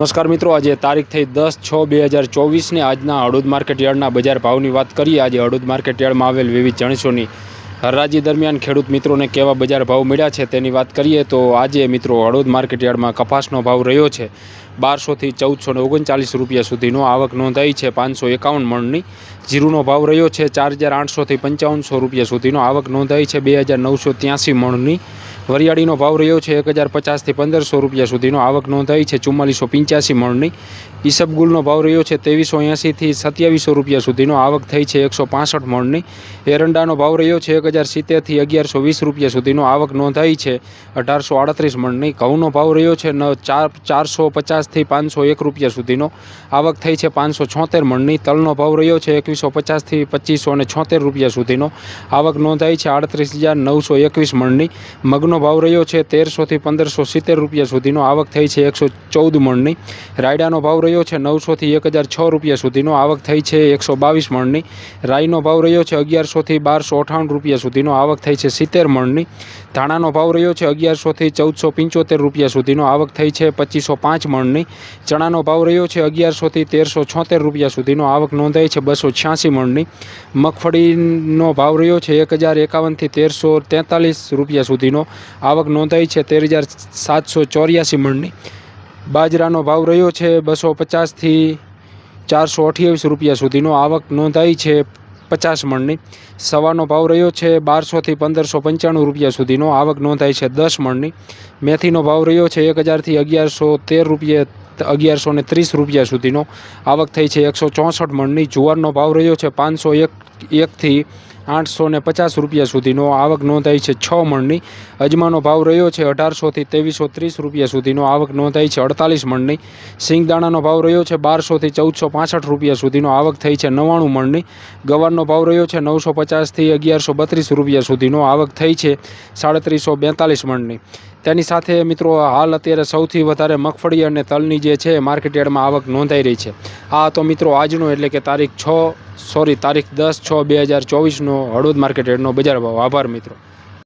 नमस्कार मित्रों, आज तारीख थी 10/6/2024 ने आजना हळोद मार्केट यार्डना बजार भावनी बात करिए। आज हळोद मार्केट यार्ड में आवेल विविध जणसोनी हराजी दरमियान खेडूत मित्रों ने केवा बजार भाव मळ्या छे तेनी बात करिए तो आज मित्रों हळोद मार्केट यार्ड में कपासनो भाव रह्यो छे 1200 થી 1439 રૂપિયા સુધીનો। आवक नोंधाई है 551 मणनी। जीरुनो भाव रह्यो छे 4800 થી 5500 રૂપિયા सुधीनो। आवक नोंधाई है 2983 मणनी। वरियाळीनो भाव रह्यो छे 1050 થી 1500 રૂપિયા सुधीनो। आवक नोंधाई है 4485 मणनी। ईसबगुलनो भाव रह्यो छे 2380 થી 2700 રૂપિયા सुधीनो। आवक थई है 165 मणनी। एरंडानो भाव रह्यो छे 1070 થી 1120 રૂપિયા सुधीनो। आवक नोंधाई है 1838 मणनी। घऊनो भाव रह्यो छे 450 થી 501 રૂપિયા सुधीनो। आवक थई है 576 मणनी। तलनो भाव रह्यो छे 2150 થી 2576 રૂપિયા सुधीनो। आवक नोंधाई है 38921 मणनी। मगनो भाव रह्यो छे 1300 થી 1570 રૂપિયા सुधीनो। आवक थई है 114 मणनी। रायडानो भाव रह्यो छे 900 થી 1006 રૂપિયા सुधीनो। आवक थई है 122 मणनी। राईनो भाव रह्यो छे 1100 થી 1258 રૂપિયા सुधीनो। आवक थई है 70 मणनी। धाणानो भाव रह्यो छे 1100 થી 1475 રૂપિયા सुधीनो। आवक थई है 2505 मणनी। चणानो भाव रह्यो छे 1100 થી 1376 રૂપિયા सुधीनो। आवक नोंधाई है 286 मणनी। मगफळीनो भाव रह्यो छे 1051 થી 1343 રૂપિયા सुधीनो। आवक नोंधाई है 13784 मणनी। बाजरानो भाव रह्यो छे 250 થી 428 રૂપિયા सुधीनो। आवक नोंधाई है 50 मणनी। सवानो भाव रह्यो छे 1200 થી 1595 રૂપિયા सुधीनो। आवक नोंधाई है 10 मणनी। मेथीनो भाव रह्यो छे 1000 થી 1113 રૂપિયા 1130 રૂપિયા सुधीनो। आवक थई है 164 मणनी। जुवारनो भाव रह्यो छे 501 થી 850 રૂપિયા सुधीनो। आवक नोंधाई है 6 मणनी। अजमानो भाव रह्यो छे 1800 થી 2330 રૂપિયા सुधीनो। आवक नोंधाई है 48 मणनी। सींगदाणानो भाव रह्यो छे 1200 થી 1465 રૂપિયા सुधीनो। आवक थई है 99 मणनी। गवारनो भाव रह्यो छे 950 થી 1132 રૂપિયા सुधीनो। आवक थई है 3742 मणनी। तेनी साथे मित्रों हाल अत्यारे सौथी वधारे मगफળી अने तलनी जे छे मार्केट यार्ड में आवक नोंधाई रही है। आ तो मित्रों आजनो एटले के तारीख 10/6/2024 नो हळोद मार्केट यार्डनो बजार भाव। आभार मित्रों।